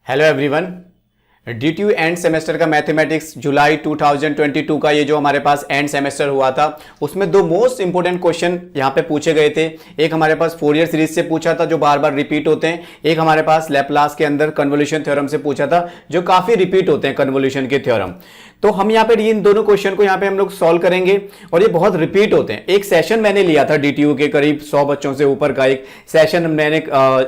Hello everyone. DTU end semester का mathematics जुलाई 2022 का ये जो हमारे पास एंड सेमेस्टर हुआ था उसमें दो मोस्ट इंपोर्टेंट क्वेश्चन यहाँ पे पूछे गए थे। एक हमारे पास फोरियर सीरीज से पूछा था जो बार बार रिपीट होते हैं, एक हमारे पास लैपलास के अंदर कन्वोल्यूशन थ्योरम से पूछा था जो काफी रिपीट होते हैं कन्वोल्यूशन के थ्योरम। तो हम यहाँ पे इन दोनों क्वेश्चन को यहाँ पे हम लोग सॉल्व करेंगे और ये बहुत रिपीट होते हैं। एक सेशन मैंने लिया था DTU के करीब 100 बच्चों से ऊपर का एक सेशन मैंने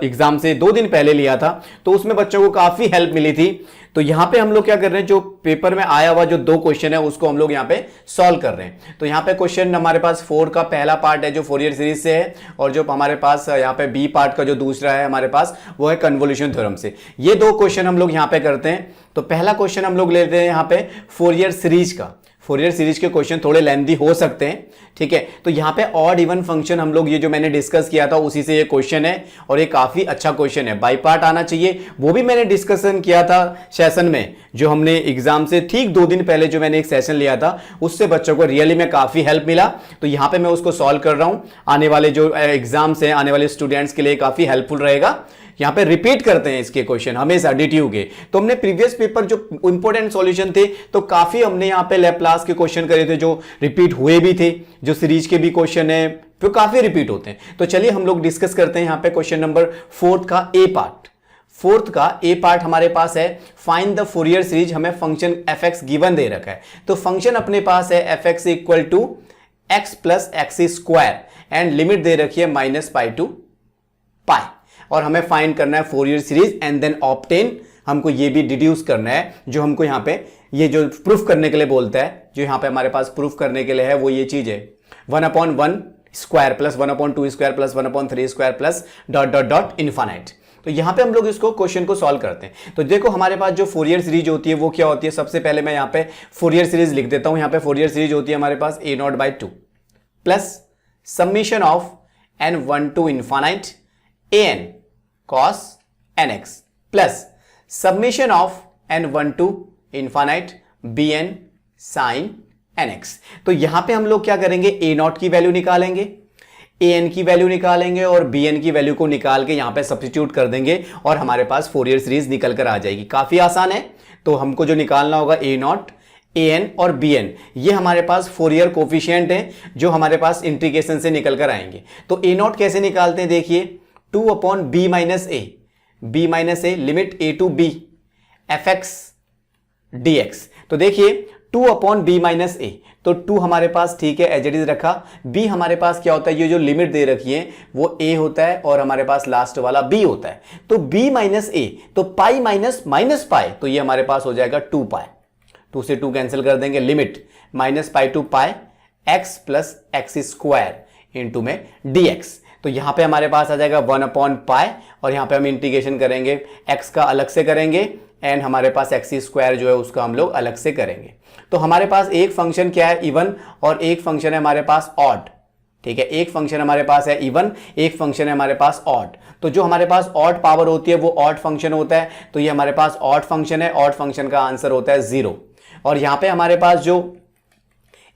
एग्जाम से 2 दिन पहले लिया था, तो उसमें बच्चों को काफी हेल्प मिली थी। तो यहाँ पे हम लोग क्या कर रहे हैं, जो पेपर में आया हुआ जो 2 क्वेश्चन है उसको हम लोग यहाँ पे सॉल्व कर रहे हैं। तो यहाँ पे क्वेश्चन हमारे पास 4 का पहला पार्ट है जो फोरियर सीरीज से है, और जो हमारे पास यहाँ पे बी पार्ट का जो दूसरा है हमारे पास वो है कन्वोल्यूशन थ्योरम से। ये 2 क्वेश्चन हम लोग यहाँ पे करते हैं। तो पहला क्वेश्चन हम लोग लेते हैं यहाँ पे फोरियर सीरीज का। फोरियर सीरीज के क्वेश्चन थोड़े लेंथी हो सकते हैं, ठीक है। तो यहाँ पे ऑड इवन फंक्शन हम लोग ये जो मैंने डिस्कस किया था उसी से ये क्वेश्चन है, और ये काफी अच्छा क्वेश्चन है। बाई पार्ट आना चाहिए, वो भी मैंने डिस्कशन किया था सेशन में जो हमने एग्जाम से ठीक 2 दिन पहले जो मैंने एक सेशन लिया था, उससे बच्चों को रियली में काफी हेल्प मिला। तो यहाँ पे मैं उसको सॉल्व कर रहा हूं, आने वाले जो एग्जाम्स हैं आने वाले स्टूडेंट्स के लिए काफी हेल्पफुल रहेगा। यहाँ पे रिपीट करते हैं इसके क्वेश्चन हमेशा DTU के। तो हमने प्रीवियस पेपर जो इंपॉर्टेंट सॉल्यूशन थे तो काफी हमने यहाँ पे लैपलास के क्वेश्चन करे थे जो रिपीट हुए भी थे, जो सीरीज के भी क्वेश्चन है वो काफी रिपीट होते हैं। तो चलिए हम लोग डिस्कस करते हैं यहाँ पे क्वेश्चन नंबर 4 का ए पार्ट। 4 का ए पार्ट हमारे पास है फाइंड द फोरियर सीरीज। हमें फंक्शन fx गिवन दे रखा है, तो फंक्शन अपने पास है fx equal to x plus x square and limit दे रखी है -π टू π, और हमें फाइंड करना है Fourier series and then obtain. हमको ये भी डिड्यूस करना है जो हमको यहाँ पे ये जो प्रूफ करने के लिए बोलता है, जो यहाँ पे हमारे पास प्रूफ करने के लिए है वो ये चीज है 1/1 square plus 1/2 square plus 1/3 square plus dot dot dot infinite. तो यहाँ पे हम लोग इसको क्वेश्चन को सॉल्व करते हैं। तो देखो हमारे पास जो फोरियर सीरीज होती है वो क्या होती है, सबसे पहले मैं यहाँ पे फोरियर सीरीज लिख देता हूं। यहाँ पे फोरियर सीरीज होती है हमारे पास a0/2 plus summation of n1 to infinite an cos nx plus summation of n1 to infinite bn sin nx। तो यहां पे हम लोग क्या करेंगे, a0 की वैल्यू निकालेंगे, an की वैल्यू निकालेंगे और bn की वैल्यू को निकाल के यहां पे सब्स्टिट्यूट कर देंगे और हमारे पास फोरियर सीरीज निकल कर आ जाएगी। काफी आसान है। तो हमको जो निकालना होगा a0 an और bn, ये हमारे पास फोरियर कोफिशिएंट है जो हमारे पास इंटीग्रेशन से निकल कर आएंगे। तो a0 कैसे निकालते हैं, देखिए 2/b minus a limit a to b fx dx। तो देखिए 2/b माइनस a, तो 2 हमारे पास ठीक है एज इट इज रखा। b हमारे पास क्या होता है, ये जो लिमिट दे रखी है वो a होता है और हमारे पास लास्ट वाला b होता है। तो b माइनस a, तो पाई माइनस माइनस पाई, तो ये हमारे पास हो जाएगा 2 पाई। 2 से 2 कैंसिल कर देंगे, limit -π to pi x plus x square into में dx। तो यहां पे हमारे पास आ जाएगा 1/π, और यहां पे हम इंटीग्रेशन करेंगे, x का अलग से करेंगे एंड हमारे पास एक्सी स्क्वायर जो है उसका हम लोग अलग से करेंगे। तो हमारे पास एक फंक्शन क्या है, इवन, और एक फंक्शन है हमारे पास ऑड, ठीक है। एक फंक्शन हमारे पास है इवन, एक फंक्शन है हमारे पास ऑड। तो जो हमारे पास ऑड पावर होती है वो ऑड फंक्शन होता है, तो ये हमारे पास ऑड फंक्शन है। ऑड फंक्शन का आंसर होता है 0। और यहां पे हमारे पास जो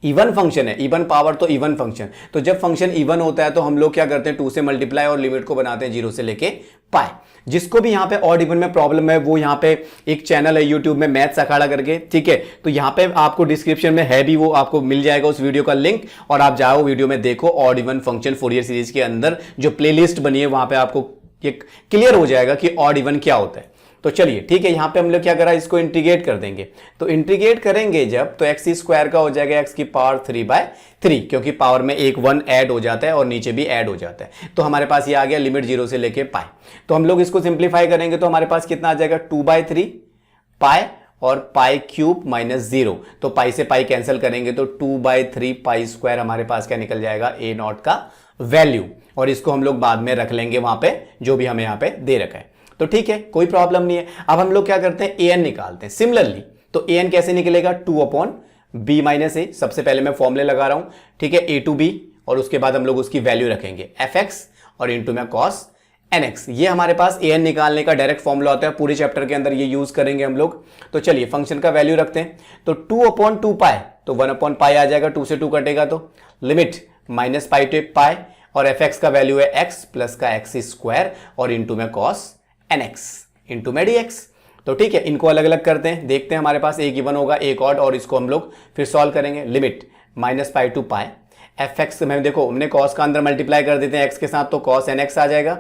इवन फंक्शन है, इवन पावर तो इवन फंक्शन, तो जब फंक्शन इवन होता है तो हम लोग क्या करते हैं 2 से मल्टीप्लाई और लिमिट को बनाते हैं 0 से लेके पाए। जिसको भी यहाँ पे ऑड इवन में प्रॉब्लम है वो यहाँ पे एक चैनल है यूट्यूब में मैथ्स अखाड़ा करके, ठीक है। तो यहाँ पे आपको डिस्क्रिप्शन में है भी, वो आपको मिल जाएगा उस वीडियो का लिंक, और आप जाओ वीडियो में देखो odd even function Fourier series के अंदर जो प्लेलिस्ट बनी है वहां पे आपको एक क्लियर हो जाएगा कि ऑड इवन क्या होता है। तो चलिए ठीक है, यहां पे हम लोग क्या करा, इसको इंटीग्रेट कर देंगे। तो इंटीग्रेट करेंगे जब, तो एक्स स्क्वायर का हो जाएगा x की पावर 3/3, क्योंकि पावर में एक 1 ऐड हो जाता है और नीचे भी ऐड हो जाता है। तो हमारे पास ये आ गया लिमिट 0 से लेके पाई। तो हम लोग इसको सिंप्लीफाई करेंगे तो हमारे पास कितना आ जाएगा 2/3 पाई और पाई क्यूब माइनस 0। तो पाई से पाई कैंसिल करेंगे तो 2/3 पाई स्क्वायर हमारे पास क्या निकल जाएगा, a0 का वैल्यू। और इसको हम लोग बाद में रख लेंगे वहां पे जो भी हमें यहां पे दे रखा है। तो ठीक है, कोई प्रॉब्लम नहीं है। अब हम लोग क्या करते हैं, an निकालते हैं सिमिलरली। तो an कैसे निकलेगा, 2/b माइनस a। सबसे पहले मैं फॉर्मूले लगा रहा हूं, ठीक है, a टू b, और उसके बाद हम लोग उसकी वैल्यू रखेंगे fx और इंटू में cos nx। ये हमारे पास an निकालने का डायरेक्ट फॉर्मूला होता है, पूरे चैप्टर के अंदर ये यूज करेंगे हम लोग। तो चलिए फंक्शन का वैल्यू रखते हैं। तो 2/2 पाई, तो 1/π आ जाएगा, 2 से 2 कटेगा तो लिमिट -π टू पाई, और fx का वैल्यू है x प्लस का एक्स स्क्वायर और इंटू में cos nx इंटू में dx। तो ठीक है, इनको अलग अलग करते हैं, देखते हैं हमारे पास एक इवन होगा एक ऑड, और इसको हम लोग फिर सॉल्व करेंगे। Limit -pi to pi f x में देखो हमने कॉस का अंदर मल्टीप्लाई कर देते हैं एक्स के साथ तो कॉस एन एक्स आ जाएगा,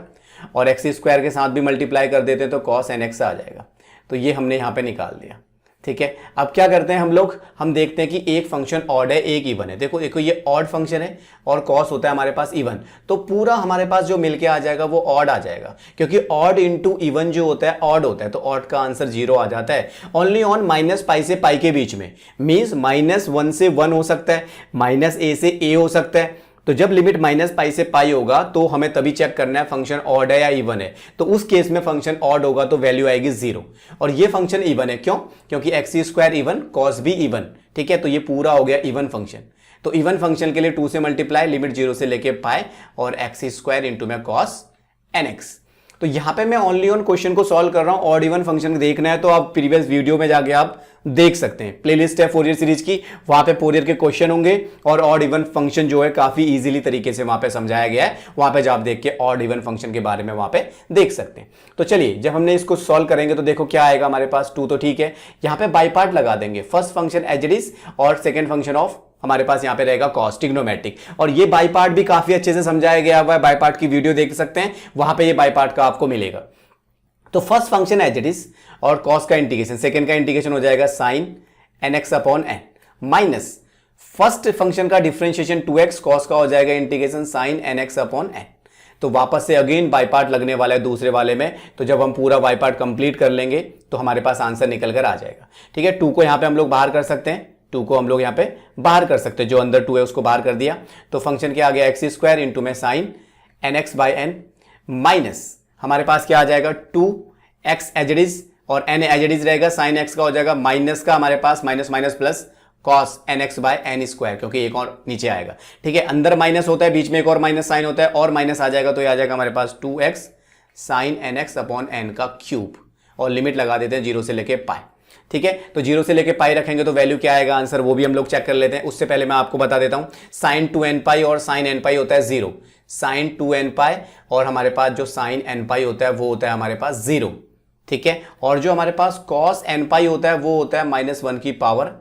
और एक्स स्क्वायर के साथ भी मल्टीप्लाई कर देते हैं तो कॉस एन एक्स आ जाएगा। तो ये हमने यहाँ पे निकाल दिया। ठीक है, अब क्या करते हैं हम लोग, हम देखते हैं कि एक फंक्शन ऑड है एक इवन है। देखो देखो ये ऑड फंक्शन है और कॉस होता है हमारे पास इवन, तो पूरा हमारे पास जो मिलके आ जाएगा वो ऑड आ जाएगा, क्योंकि ऑड इंटू इवन जो होता है ऑड होता है, तो ऑड का आंसर 0 आ जाता है। ओनली ऑन -पाई से पाई के बीच में, मीन्स -1 से 1 हो सकता है, -a से a हो सकता है। तो जब लिमिट -पाई से पाई होगा तो हमें तभी चेक करना है फंक्शन ऑड है या इवन है। तो उस केस में फंक्शन ऑड होगा तो वैल्यू आएगी 0, और ये फंक्शन इवन है। क्यों? क्योंकि एक्स स्क्वायर इवन कॉस भी इवन। ठीक है, तो ये पूरा हो गया इवन फंक्शन। तो इवन फंक्शन के लिए 2 से मल्टीप्लाई, लिमिट 0 से लेके पाई, और एक्स स्क्वायर इंटू में कॉस एन एक्स। तो यहां पे मैं ओनली ऑन क्वेश्चन को सॉल्व कर रहा हूं। ऑड इवन फंक्शन देखना है तो आप प्रीवियस वीडियो में जाके आप देख सकते हैं, प्लेलिस्ट है फोरियर सीरीज की, वहां पे फोरियर के क्वेश्चन होंगे और ऑड इवन फंक्शन जो है काफी इजीली तरीके से वहां पे समझाया गया है। वहां पे आप देख के ऑड इवन फंक्शन के बारे में वहां पे देख सकते हैं। तो चलिए जब हमने इसको सॉल्व करेंगे तो देखो क्या आएगा हमारे पास 2 तो ठीक है, यहां पे बाई पार्ट लगा देंगे। First function as it is और सेकेंड फंक्शन ऑफ हमारे पास यहां पे रहेगा कॉस ट्रिग्नोमेट्रिक, और ये बाई पार्ट भी काफी अच्छे से समझाया गया हुआ है। बाई पार्ट की वीडियो देख सकते हैं, वहां पे ये बाई पार्ट का आपको मिलेगा। तो first function as it is और कॉस का इंटीग्रेशन, सेकंड का इंटीग्रेशन हो जाएगा sine n x upon n, minus first function का डिफरेंशिएशन 2x, कॉस का हो जाएगा integration sine n x upon n. तो वापस से अगेन बाई पार्ट लगने वाला है दूसरे वाले में, तो जब हम पूरा बाई पार्ट कंप्लीट कर लेंगे तो हमारे पास आंसर निकल कर आ जाएगा। ठीक है, 2 को यहां पे हम लोग बाहर कर सकते हैं, 2 को हम लोग यहां पे बाहर कर सकते हैं, जो अंदर 2 है उसको बाहर कर दिया। तो फंक्शन क्या आ गया एक्स स्क्वायर इंटू में sine n x by n, minus हमारे पास क्या आ जाएगा 2x एज इट इज और n एज इट इज रहेगा, साइन एक्स का हो जाएगा माइनस का हमारे पास minus minus plus cos n x by n square, क्योंकि एक और नीचे आएगा। ठीक है, अंदर माइनस होता है, बीच में एक और माइनस साइन होता है, और माइनस आ जाएगा तो ये आ जाएगा हमारे पास 2x sine n x upon n का क्यूब, और लिमिट लगा देते हैं 0 से लेके पाई। ठीक है, तो 0 से लेके पाई रखेंगे तो वैल्यू क्या आएगा आंसर, वो भी हम लोग चेक कर लेते हैं। उससे पहले मैं आपको बता देता हूं, साइन 2n पाई और साइन n पाई होता है 0, साइन 2n पाई और हमारे पास जो साइन n पाई होता है वो होता है हमारे पास 0। ठीक है, और जो हमारे पास कॉस n पाई होता है वो होता है -1 की पावर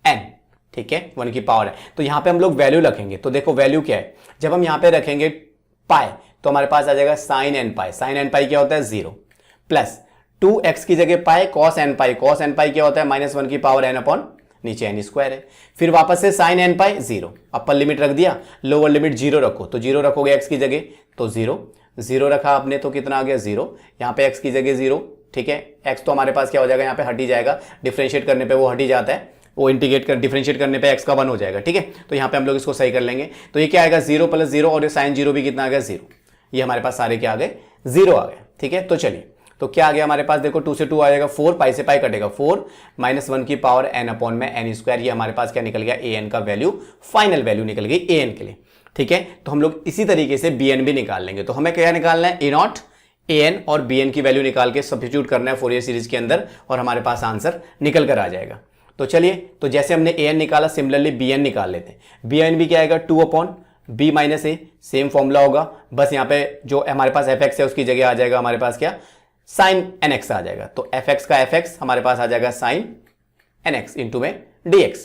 n। ठीक है, 1 की पावर है, तो यहां पे हम लोग वैल्यू रखेंगे। तो देखो वैल्यू क्या है, जब हम यहां पे रखेंगे पाई तो हमारे पास आ जाएगा साइन n पाई, साइन n पाई क्या होता है 0, प्लस 2x की जगह पाई कॉस n पाई, कॉस n पाई क्या होता है -1 की पावर n अपॉन नीचे n स्क्वायर है, फिर वापस से साइन n पाई 0, अपर लिमिट रख दिया, लोअर लिमिट 0 रखो, तो 0 रखोगे x की जगह तो 0, 0 रखा आपने तो कितना आ गया 0, यहाँ पे x की जगह 0। ठीक है, x तो हमारे पास क्या हो जाएगा यहाँ पे हट ही जाएगा, डिफरेंशिएट करने पे वो हट ही जाता है, वो इंटीग्रेट कर डिफरेंशिएट करने पे x का 1 हो जाएगा। ठीक है, तो यहाँ पे हम लोग इसको सही कर लेंगे, तो ये क्या आएगा 0 + 0 और ये साइन 0 भी कितना आ गया 0, ये हमारे पास सारे क्या आ गए 0 आ गए। ठीक है, तो चलिए तो क्या आ गया हमारे पास, देखो 2 से 2 आ जाएगा 4, पाई से पाई कटेगा 4 -1 की पावर n अपॉन में n स्क्वायर, ये हमारे पास क्या निकल गया an का वैल्यू, फाइनल वैल्यू निकल गई an के लिए। ठीक है, तो हम लोग इसी तरीके से bn भी निकाल लेंगे। तो हमें क्या निकालना है, a0 an और bn की वैल्यू निकाल के सब्स्टिट्यूट करना है फोरियर सीरीज के अंदर, और हमारे पास आंसर निकल कर आ जाएगा। तो चलिए, तो जैसे हमने an निकाला सिमिलरली bn निकाल लेते हैं। bn भी क्या आएगा 2 upon b minus a, same formula होगा, बस यहाँ पे जो हमारे पास fx है उसकी जगह आ जाएगा हमारे पास क्या साइन nx आ जाएगा, तो fx का fx हमारे पास आ जाएगा साइन nx इंटू में dx।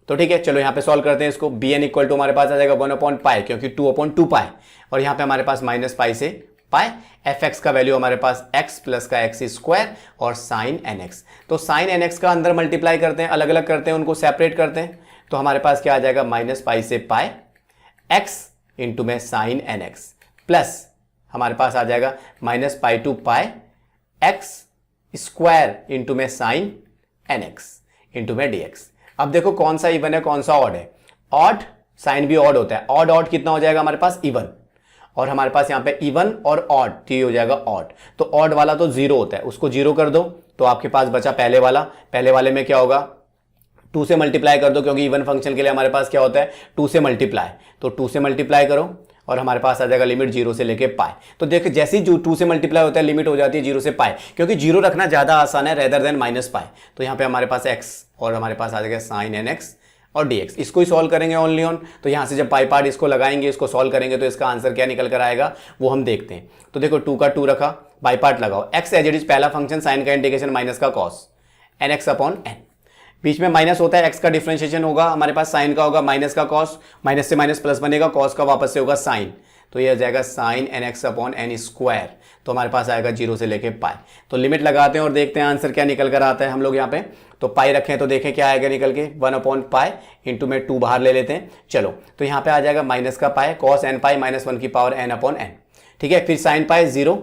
तो ठीक है, चलो यहाँ पे सॉल्व करते हैं इसको। bn इक्वल टू हमारे पास आ जाएगा 1 अपॉन पाई, क्योंकि 2 अपॉन 2 पाई, और यहाँ पे हमारे पास माइनस पाई से पाई, fx का वैल्यू हमारे पास x प्लस का एक्स स्क्वायर और साइन nx। तो साइन nx का अंदर मल्टीप्लाई करते हैं, अलग अलग करते हैं, उनको सेपरेट करते हैं, तो हमारे पास क्या आ जाएगा माइनस पाई से पाई x इंटू में साइन nx, प्लस हमारे पास आ जाएगा minus pi to pi x square into में साइन nx इंटू में dx। अब देखो कौन सा इवन है कौन सा ऑड है, ऑड साइन भी ऑड होता है, ऑड ऑड कितना हो जाएगा हमारे पास इवन, और हमारे पास यहाँ पे इवन और ऑड तो ये हो जाएगा ऑड, तो ऑड वाला तो 0 होता है, उसको 0 कर दो तो आपके पास बचा पहले वाला। पहले वाले में क्या होगा 2 से मल्टीप्लाई कर दो, क्योंकि इवन फंक्शन के लिए हमारे पास क्या होता है 2 से मल्टीप्लाई, तो 2 से मल्टीप्लाई करो और हमारे पास आ जाएगा लिमिट 0 से लेके पाई। तो देखो जैसे ही 2 से मल्टीप्लाई होता है लिमिट हो जाती है 0 से पाई, क्योंकि 0 रखना ज्यादा आसान है रेदर देन माइनस पाई। तो यहाँ पे हमारे पास x और हमारे पास आ जाएगा साइन nx और dx, इसको ही सॉल्व करेंगे ओनली ऑन। तो यहां से जब पाई पार्ट इसको लगाएंगे, इसको सॉल्व करेंगे तो इसका आंसर क्या निकल कर आएगा वो हम देखते हैं। तो देखो 2 का 2 रखा, बाई पार्ट लगाओ, x एज इट इज पहला फंक्शन साइन का इंटीग्रेशन माइनस का कॉस nx अपॉन n, बीच में माइनस होता है, x का डिफरेंशिएशन होगा हमारे पास साइन का होगा माइनस का कॉस, माइनस से माइनस प्लस बनेगा, कॉस का वापस से होगा साइन, तो ये आ जाएगा sine nx upon n square, तो हमारे पास आएगा 0 से लेके पाई। तो लिमिट लगाते हैं और देखते हैं आंसर क्या निकल कर आता है हम लोग यहाँ पे। तो पाई रखें तो देखें क्या आएगा निकल के, 1 अपॉन पाई इंटू में 2 बाहर ले लेते हैं, चलो तो यहाँ पे आ जाएगा माइनस का pi cos n pi minus 1 की पावर n अपॉन n, ठीक है। फिर साइन पाई 0,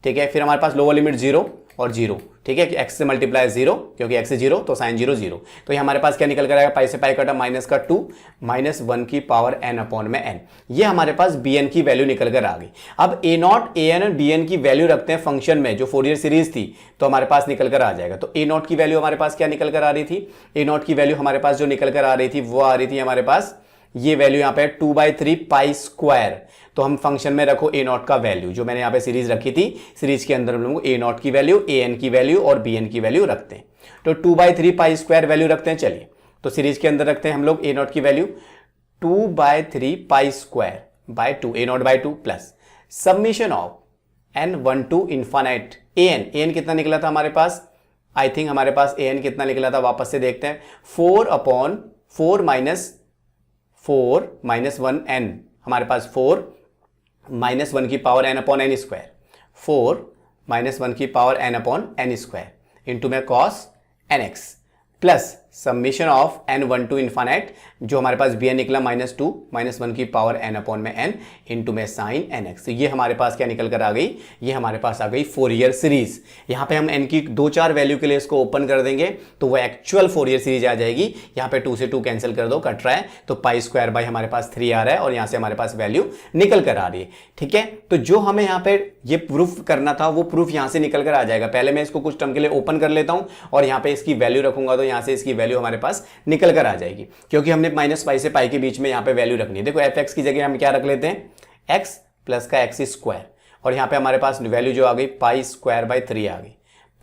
ठीक है। फिर हमारे पास लोअर लिमिट 0 और 0, ठीक है, कि x से मल्टीप्लाई 0, क्योंकि x से 0 तो साइन 0 0, तो ये हमारे पास क्या निकल कर आएगा, पाई से पाई कटा माइनस का 2 माइनस 1 की पावर n अपॉन में n, ये हमारे पास bn की वैल्यू निकल कर आ गई। अब a0 an और bn की वैल्यू रखते हैं फंक्शन में जो फोरियर सीरीज थी, तो हमारे पास निकल कर आ जाएगा। तो a0 की वैल्यू हमारे पास क्या निकल कर आ रही थी, a0 की वैल्यू हमारे पास जो निकल कर आ रही थी वो आ रही थी हमारे पास, ये वैल्यू यहाँ पे 2/3 पाई स्क्वायर। तो हम फंक्शन में रखो a0 का वैल्यू, जो मैंने यहाँ पे सीरीज रखी थी, सीरीज के अंदर हम लोग a0 की वैल्यू, an की वैल्यू और bn की वैल्यू रखते हैं। तो 2/3 पाई स्क्वायर वैल्यू रखते हैं, चलिए तो सीरीज के अंदर रखते हैं हम लोग a0 की value 2/3 pi square by 2, a0/2 plus submission of n1 to infinite an कितना निकला था हमारे पास, आई थिंक हमारे पास an कितना निकला था, वापस से देखते हैं, 4 अपॉन 4 माइनस 1 n, हमारे पास 4 माइनस 1 की power n upon n square, 4 minus 1 की power n upon n square into में cos nx plus submission of n1 to infinite, जो हमारे पास bn निकला -2 माइनस 1 की पावर n अपॉन में n इंटू में साइन nx। ये हमारे पास क्या निकल कर आ गई, ये हमारे पास आ गई फोरियर सीरीज। यहाँ पे हम n की 2-4 वैल्यू के लिए इसको ओपन कर देंगे तो वो एक्चुअल फोरियर सीरीज आ जाएगी। यहाँ पे 2 से 2 कैंसिल कर दो, कट रहा है, तो पाई स्क्वायर बाई हमारे पास 3 आ रहा है और यहाँ से हमारे पास वैल्यू निकल कर आ रही है, ठीक है। तो जो हमें यहाँ पे ये प्रूफ करना था वो प्रूफ यहाँ से निकल कर आ जाएगा। पहले मैं इसको कुछ टर्म के लिए ओपन कर लेता हूँ और यहाँ पे इसकी वैल्यू रखूंगा, तो यहाँ से इसकी वैल्यू हमारे पास निकल कर आ जाएगी, क्योंकि हमने माइनस पाई से पाई के बीच में यहाँ पे वैल्यू रखनी है। देखो fx की जगह हम क्या रख लेते हैं, x प्लस का x स्क्वायर, और यहाँ पे हमारे पास वैल्यू जो आ गई पाई स्क्वायर बाई 3 आ गई,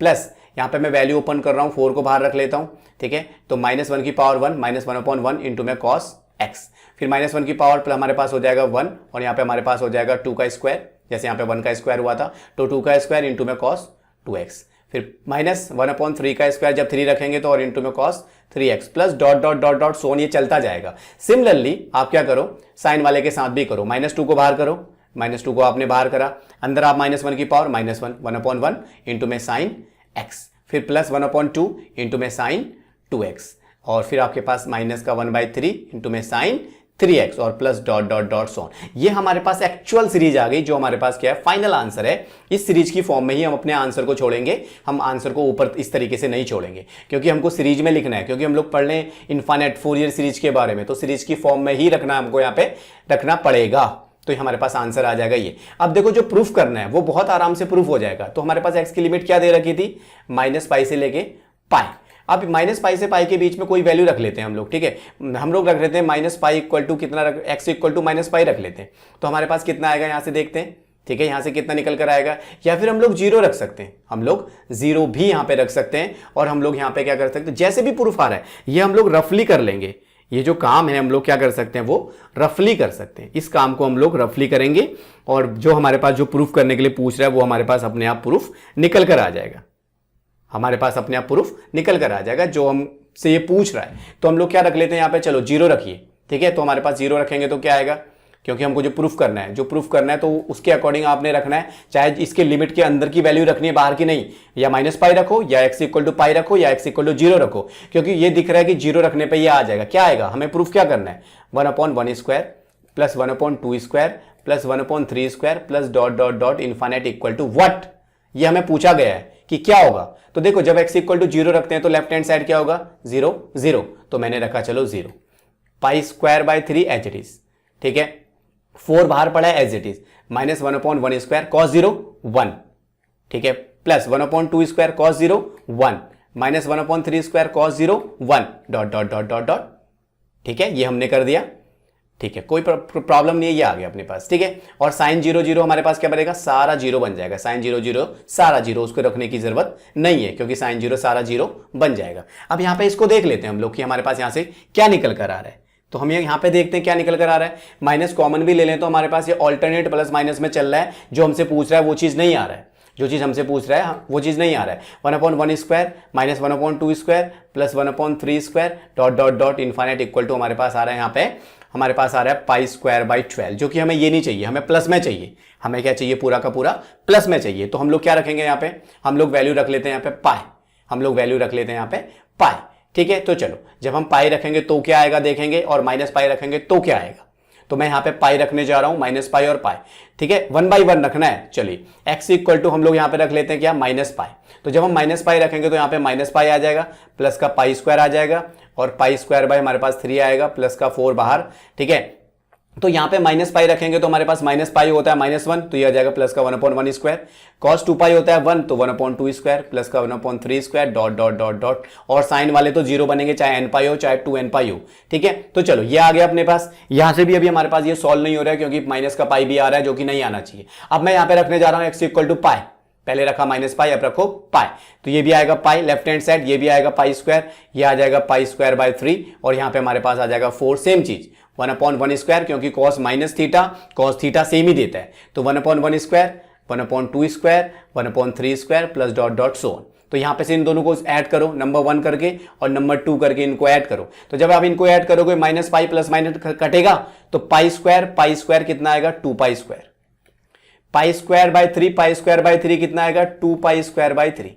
प्लस यहाँ पे मैं वैल्यू ओपन कर रहा हूँ, 4 को बाहर रख लेता हूँ, ठीक है। तो माइनस 1 की पावर 1 माइनस 1 अपॉन 1 इंटू में कॉस x, फिर माइनस 1 की पावर प्लस हमारे पास हो जाएगा 1 और यहाँ पे हमारे पास हो जाएगा 2 का स्क्वायर, जैसे यहाँ पे 1 का स्क्वायर हुआ था तो 2 का स्क्वायर इंटू में कॉस 2x, फिर माइनस 1 अपॉन 3 का स्क्वायर जब 3 रखेंगे तो और इंटू में cos 3x plus dot dot dot dot so on, ये चलता जाएगा। सिमिलरली आप क्या करो, साइन वाले के साथ भी करो, -2 को बाहर करो, -2 को आपने बाहर करा, अंदर आप -1 की पावर -1 अपॉन 1 इंटू में साइन x, फिर प्लस 1 अपॉन 2 इंटू में साइन 2x, और फिर आपके पास माइनस का 1/3 इंटू में साइन 3x और plus dot dot dot so on. ये हमारे पास एक्चुअल सीरीज आ गई, जो हमारे पास क्या है, फाइनल आंसर है। इस सीरीज की फॉर्म में ही हम अपने आंसर को छोड़ेंगे, हम आंसर को ऊपर इस तरीके से नहीं छोड़ेंगे, क्योंकि हमको सीरीज में लिखना है, क्योंकि हम लोग पढ़ लें इनफाइनाइट फोरियर सीरीज के बारे में, तो सीरीज की फॉर्म में ही रखना, हमको यहाँ पे रखना पड़ेगा। तो हमारे पास आंसर आ जाएगा ये। अब देखो जो प्रूफ करना है वो बहुत आराम से प्रूफ हो जाएगा। तो हमारे पास एक्स की लिमिट क्या दे रखी थी, -पाई से लेके पाई। अब -पाई से पाई के बीच में कोई वैल्यू रख लेते हैं हम लोग, ठीक है। हम लोग रख लेते हैं -पाई इक्वल टू कितना, एक्स इक्वल टू -पाई रख लेते हैं, तो हमारे पास कितना आएगा यहाँ से देखते हैं, ठीक है। यहाँ से कितना निकल कर आएगा, या फिर हम लोग 0 रख सकते हैं, हम लोग 0 भी यहाँ पे रख सकते हैं, और हम लोग यहाँ पे क्या कर सकते हैं, जैसे भी प्रूफ आ रहा है ये हम लोग रफली कर लेंगे। ये जो काम है हम लोग क्या कर सकते हैं, वो रफली कर सकते हैं। इस काम को हम लोग रफली करेंगे, और जो हमारे पास जो प्रूफ करने के लिए पूछ रहा है वो हमारे पास अपने आप प्रूफ निकल कर आ जाएगा, हमारे पास अपने आप प्रूफ निकल कर आ जाएगा जो हमसे ये पूछ रहा है। तो हम लोग क्या रख लेते हैं यहाँ पे, चलो 0 रखिए, ठीक है। तो हमारे पास 0 रखेंगे तो क्या आएगा, क्योंकि हमको जो प्रूफ करना है, जो प्रूफ करना है तो उसके अकॉर्डिंग आपने रखना है, चाहे इसके लिमिट के अंदर की वैल्यू रखनी है, बाहर की नहीं। या -पाई रखो, या एक्स इक्वल टू पाई रखो, या एक्स इक्वल टू 0 रखो, क्योंकि ये दिख रहा है कि 0 रखने पर ये आ जाएगा। क्या आएगा, हमें प्रूफ क्या करना है, 1/1 square plus 1/2 square plus 1/3 square plus dot dot dot infinite equal to what, ये हमें पूछा गया है कि क्या होगा। तो देखो जब x इक्वल टू 0 रखते हैं तो लेफ्ट हैंड साइड क्या होगा, 0 0, तो मैंने रखा चलो 0, pi square by 3 as it is, ठीक है। 4 बाहर पड़ा है as it is, -1/1 square cos 0 1, ठीक है, plus 1/2 square cos 0 1 minus 1/3 square cos 0 1 dot dot dot dot dot, ठीक है। ये हमने कर दिया। ठीक है, कोई प्रॉब्लम नहीं है, ये आ गया अपने पास। ठीक है, और साइन 0 0 हमारे पास क्या बनेगा, सारा 0 बन जाएगा। साइन 0 0 सारा 0, उसको रखने की जरूरत नहीं है क्योंकि साइन 0 सारा 0 बन जाएगा। अब यहां पे इसको देख लेते हैं हम लोग कि हमारे पास यहां से क्या निकल कर आ रहा है। तो हम यहां पे देखते हैं क्या निकल कर आ रहा है। माइनस कॉमन भी ले लें तो हमारे पास ये ऑल्टरनेट प्लस माइनस में चल रहा है। जो हमसे पूछ रहा है वो चीज नहीं आ रहा है, जो चीज हमसे पूछ रहा है वो चीज नहीं आ रहा है। 1/1 square minus 1/2 square plus 1/3 square dot dot dot infinite equal to हमारे पास आ रहा है, यहाँ पे हमारे पास आ रहा है पाई स्क्वायर बाई 12, जो कि हमें ये नहीं चाहिए, हमें प्लस में चाहिए। हमें क्या चाहिए, पूरा का पूरा प्लस में चाहिए। तो हम लोग क्या रखेंगे यहाँ पे, हम लोग वैल्यू रख लेते हैं यहाँ पे पाई, हम लोग वैल्यू रख लेते हैं यहाँ पे पाई। ठीक है, तो चलो जब हम पाई रखेंगे तो क्या आएगा देखेंगे, और माइनस पाई रखेंगे तो क्या आएगा। तो मैं यहां पे पाई रखने जा रहा हूं, माइनस पाई और पाई। ठीक है, 1/1 रखना है। चलिए x इक्वल टू हम लोग यहां पे रख लेते हैं क्या, माइनस पाई। तो जब हम माइनस पाई रखेंगे तो यहां पे माइनस पाई आ जाएगा, प्लस का पाई स्क्वायर आ जाएगा, और पाई स्क्वायर बाय हमारे पास 3 आएगा, प्लस का 4 बाहर। ठीक है, तो यहां पे माइनस पाई रखेंगे तो हमारे पास माइनस पाई होता है -1, तो ये आ जाएगा प्लस का 1/1 स्क्वायर। कॉस 2 पाई होता है 1, तो 1/2 स्क्वायर प्लस का 1/3 square dot dot dot dot, और साइन वाले तो 0 बनेंगे, चाहे n पाई हो चाहे 2n पाई हो। ठीक है, तो चलो ये आ गया अपने पास। यहां से भी अभी हमारे पास ये सॉल्व नहीं हो रहा है क्योंकि माइनस का पाई भी आ रहा है जो कि नहीं आना चाहिए। अब मैं यहां पे रखने जा रहा हूं x इक्वल टू पाई, पहले रखा माइनस पाई, अब रखो पाई। तो ये भी आएगा पाई लेफ्ट हैंड साइड, ये भी आएगा पाई स्क्वायर, ये आ जाएगा पाई स्क्वायर बाय 3, और यहां पे हमारे पास आ जाएगा 4, सेम चीज 1/1 स्क्वायर, क्योंकि cos minus theta cos theta same ही देता है। तो 1/1 square 1/2 square 1/3 square plus dot dot so on. तो यहां पे से इन दोनों को ऐड करो, नंबर 1 करके और नंबर 2 करके इनको ऐड करो। तो जब आप इनको ऐड करोगे माइनस पाई प्लस माइनस कटेगा, तो पाई स्क्वायर कितना आएगा, 2 pi square. Pi square by 3, pi square by 3 कितना आएगा, 2 पाई स्क्वायर बाय 3।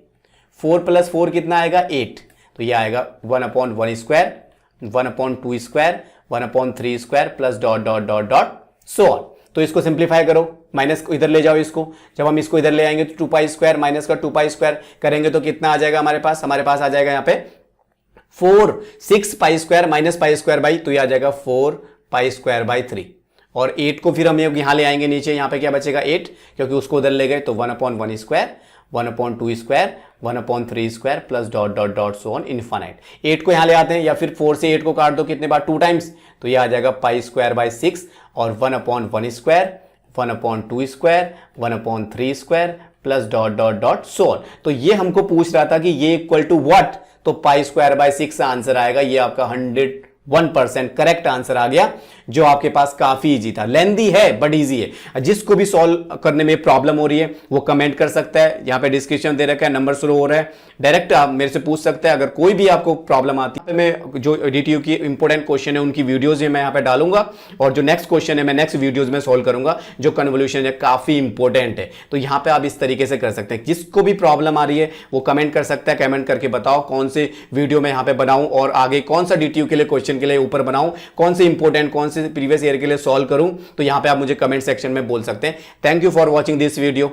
4 प्लस 4 कितना आएगा, 8। तो ये आएगा 1/1 square 1/2 square 1/3 square plus dot dot dot dot so on. तो इसको सिंप्लीफाई करो, माइनस को इधर ले जाओ इसको। जब हम इसको इधर ले आएंगे तो 2 पाई स्क्वायर माइनस का 2 पाई स्क्वायर करेंगे तो कितना आ जाएगा हमारे पास आ जाएगा यहाँ पे 6 pi square minus pi square by, तो ये आ जाएगा 4 पाई स्क्वायर बाई 3। और 8 को फिर हम यहां ले आएंगे नीचे, यहां पे क्या बचेगा 8, क्योंकि उसको उधर ले गए। तो 1/1 square 1/2 square 1/3 square plus dot dot dot so on infinite. 8 को यहां ले आते हैं, या फिर 4 से 8 को काट दो कितने बार, 2 टाइम्स। तो ये आ जाएगा पाई स्क्वायर बाय 6 और 1/1 square 1/2 square 1/3 square plus dot dot dot so on. तो ये हमको पूछ रहा था कि ये इक्वल टू व्हाट, तो पाई स्क्वायर बाय 6 आंसर आएगा। ये आपका 101% करेक्ट आंसर आ गया, जो आपके पास काफी इजी था। लेंदी है बट इजी है। जिसको भी सॉल्व करने में प्रॉब्लम हो रही है वो कमेंट कर सकता है, यहां पे डिस्क्रिप्शन दे रखा है, नंबर शुरू हो रहा है, डायरेक्ट आप मेरे से पूछ सकते हैं। अगर कोई भी आपको प्रॉब्लम आती है, मैं जो DTU की इंपॉर्टेंट क्वेश्चन है उनकी वीडियोज मैं यहां पे डालूंगा, और जो नेक्स्ट क्वेश्चन है मैं नेक्स्ट वीडियोज में सॉल्व करूंगा, जो कन्वोल्यूशन है काफी इंपॉर्टेंट है। तो यहां पे आप इस तरीके से कर सकते हैं। जिसको भी प्रॉब्लम आ रही है वो कमेंट कर सकता है, कमेंट करके बताओ कौन से वीडियो में यहां पे बनाऊं, और आगे कौन सा DTU के लिए क्वेश्चन के लिए ऊपर बनाऊं, कौन से इंपॉर्टेंट कौन से प्रीवियस ईयर के लिए सॉल्व करूं। तो यहां पे आप मुझे कमेंट सेक्शन में बोल सकते हैं। Thank you for watching this video.